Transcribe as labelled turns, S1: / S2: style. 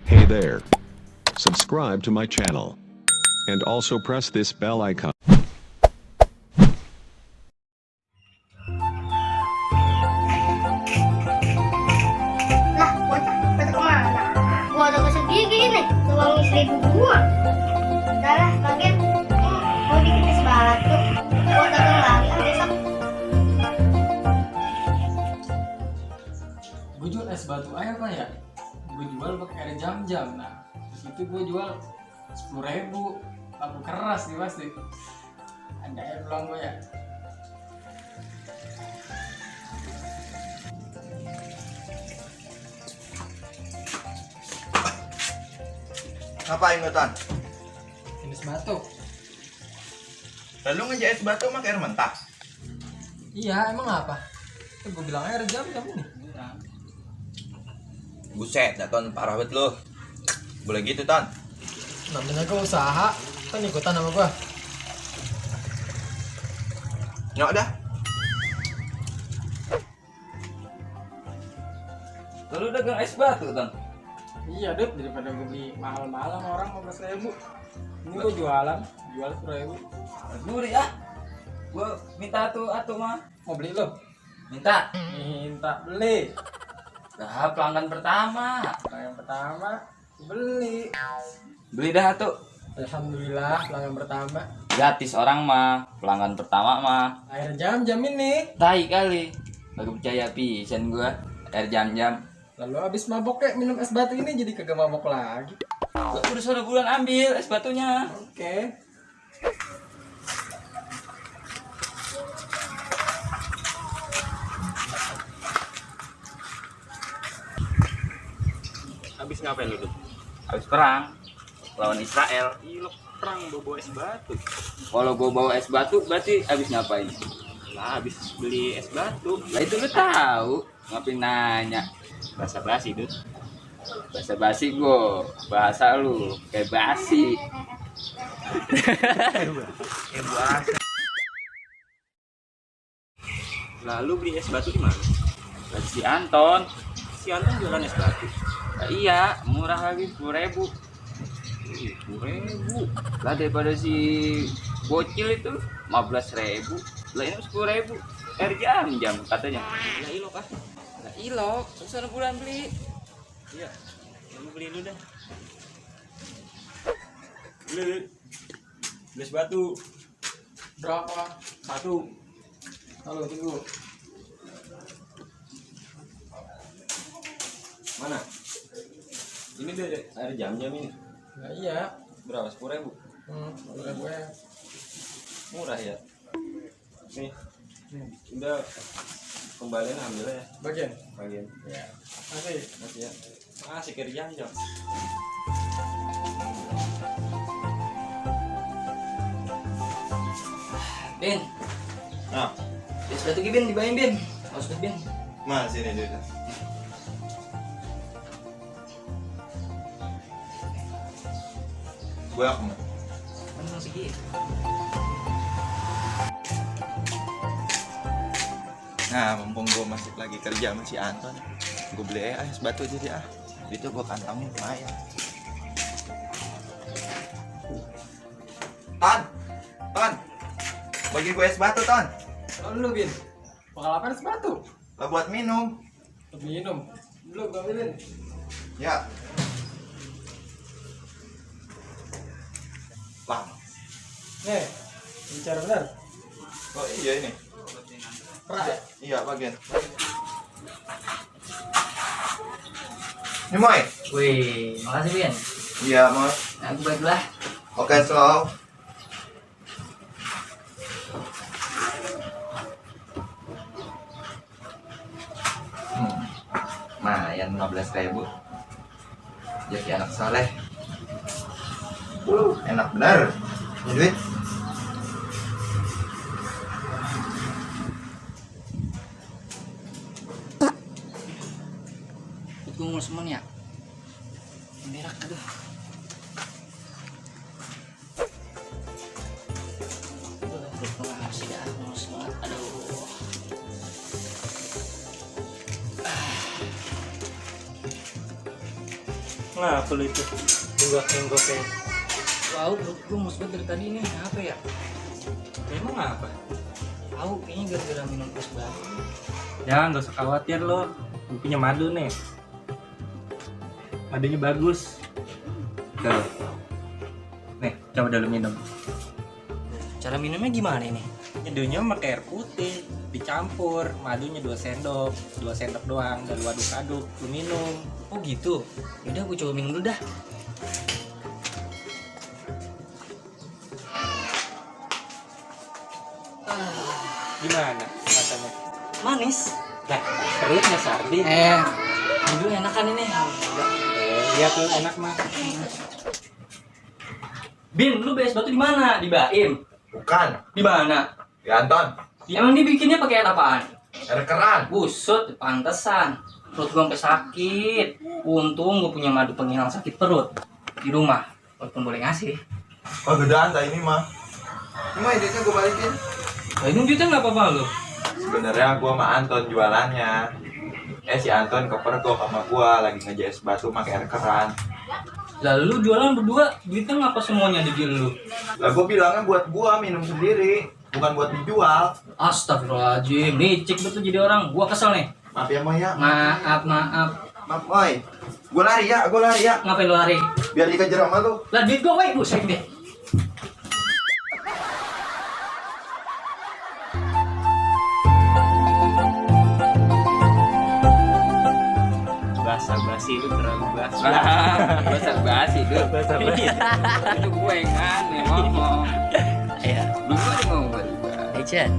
S1: Hey there. Subscribe to my channel. And also press this bell icon.
S2: Lah, pada kemana? Gua udah gosok gigi nih, uang 1.000 gua. Udah lah, kaget. Mau bikin es batu. Gua dagang lagi besok.
S3: Gue jual es batu air apa ya? Gue jual pakai air jam-jam. Nah, terus itu gue jual 10.000. Lampu keras nih pasti. Ada air peluang gue ya.
S4: Ngapain lu, Ton?
S3: Ini es batu.
S4: Lalu ngeja es batu pakai air mentah?
S3: Iya, emang apa? Gue bilang air jam-jam ini.
S4: Buset, dah Ton, parah banget lu. Boleh gitu, Ton?
S3: Namanya gue usaha, kan ikutan sama gue.
S4: Nyok dah.
S5: Lalu dagang es batu, Ton?
S3: Iya, Dut, daripada gue beli mahal-mahal sama orang 15.000. Ini gue jual 10.000.
S5: Nuri ya. Gua minta atuh mah.
S3: Mau beli lo?
S5: Minta.
S3: Minta beli.
S5: Nah, pelanggan pertama.
S3: Nah, yang pertama beli.
S5: Beli dah atuh.
S3: Alhamdulillah, pelanggan pertama.
S5: Gratis orang mah. Pelanggan pertama mah.
S3: Air jam-jam ini.
S5: Tai kali. Kagak percaya pisan gua. Air jam-jam.
S3: Lalu abis mabok kayak minum es batu ini jadi kagak mabok lagi.
S5: Gua udah suruh bulan ambil es batunya.
S3: Oke.
S6: Habis ngapain lu tuh?
S5: Habis perang lawan Israel.
S6: Ih, lu perang bawa es batu.
S5: Kalau gua bawa es batu berarti habis ngapain?
S6: Lah, habis beli es batu.
S5: Lah itu lu tahu. Ngapain nanya?
S6: Basa basi tuh.
S5: Bahasa basi gua. Bahasa lu kayak basi.
S6: Lalu beli es batu di mana?
S5: Lah si Anton.
S6: Si Anton jualan es batu.
S5: Lah iya, murah lagi 10.000.
S6: 10.000.
S5: Lah daripada si bocil itu 15.000. Lah ini 10.000. Air jam-jam katanya.
S6: Lah ilo kah?
S5: Lah ilok, susah bulan beli.
S6: Iya. Lalu beli lu dah. Beli es batu.
S3: Berapa?
S6: Satu.
S3: Halo, tunggu.
S6: Mana? Ini deh air jam-jam ini.
S3: Nah, iya.
S6: Berapa? 10.000.
S3: Udah gue.
S6: Murah ya. Nih. Udah kembalian ambil ya.
S3: Bagian.
S6: Bagian.
S3: Ya. Masih.
S6: Masih ya. Masih air jam-jam.
S5: Bin,
S4: Nah,
S5: es batu ki, Bin, dibayang, Bin. Harus Bin.
S4: mana sini duitnya? Gue aku.
S5: Mana segi?
S4: Nah, mumpung gue masih lagi kerja sama si Anton, gue beli aja es batu jadi itu gue kantongin lumayan. Ton, bagi gue es batu, Ton.
S3: Lalu, Bin. Bakal apa es batu?
S4: Lah buat minum.
S3: Minum. Belum, gue ambilin.
S4: Ya. Lama.
S3: Nih, bicara benar.
S4: Oh iya ini.
S3: Pernah ya?
S4: Iya bagian. Ini Moy.
S5: Wih, makasih, Bin.
S4: Iya Moy.
S5: Aku baiklah.
S4: Oke slow. Lumayan 15.000. Jadi anak soleh. Enak bener. Ini duit.
S5: Gue mau semen ya. Berak, aduh. Masih dah, mau semangat. Aduh.
S7: Ngapa lu itu? Nenggok ya.
S3: Wow, gue mus banget dari tadi nih. Apa ya?
S7: Emang apa?
S3: Tahu kayaknya gara-gara minum es batu.
S7: Ya nggak usah khawatir lo. Gue punya madu nih. Madunya bagus. Tuh. Nih, coba dulu minum.
S3: Cara minumnya gimana ini?
S7: Nyeduhnya pakai air putih, dicampur, madunya 2 sendok doang, dan lu aduk-aduk, lu minum.
S3: Oh gitu. Yaudah gue coba minum dulu dah.
S7: Gimana rasanya?
S3: Manis.
S7: Nah, perutnya sardin.
S3: Dulu enakan ini.
S7: Lihat tuh enak mah.
S3: Bin, lu beres batu di mana? Di Baim.
S4: Bukan,
S3: Di mana?
S4: di Anton.
S3: Emang dia bikinnya pakai air apaan?
S4: Air keran.
S3: Busut, pantesan. Perut gue sampai sakit. Untung gue punya madu penghilang sakit perut di rumah. Walaupun boleh ngasih.
S4: Oh, beda Anta ini mah. Ini mah duitnya gue balikin.
S3: Nah, ini duitnya nggak apa-apa lu.
S4: Sebenarnya gue sama Anton jualannya. Si Anton kepergok sama gue lagi ngejas batu pakai air keran.
S3: Lalu jualan berdua, duitnya ngapa semuanya ada di lu?
S4: Lah gue bilangnya buat gue minum sendiri, bukan buat dijual.
S3: Astagfirullahaladzim, licik betul jadi orang. Gua kesel nih.
S4: Maaf ya Moy ya.
S3: Maaf.
S4: Maaf Moy. Gue lari ya.
S3: Ngapain lu lari?
S4: Biar dikejar sama lu.
S3: Lah duit gua, weh, buset deh.
S5: Basa-basi itu terlalu basi. Basa-basi itu. Itu gue yang aneh ngomong.
S3: Ya,
S5: Lu kan ngomong basa.
S3: Ecen.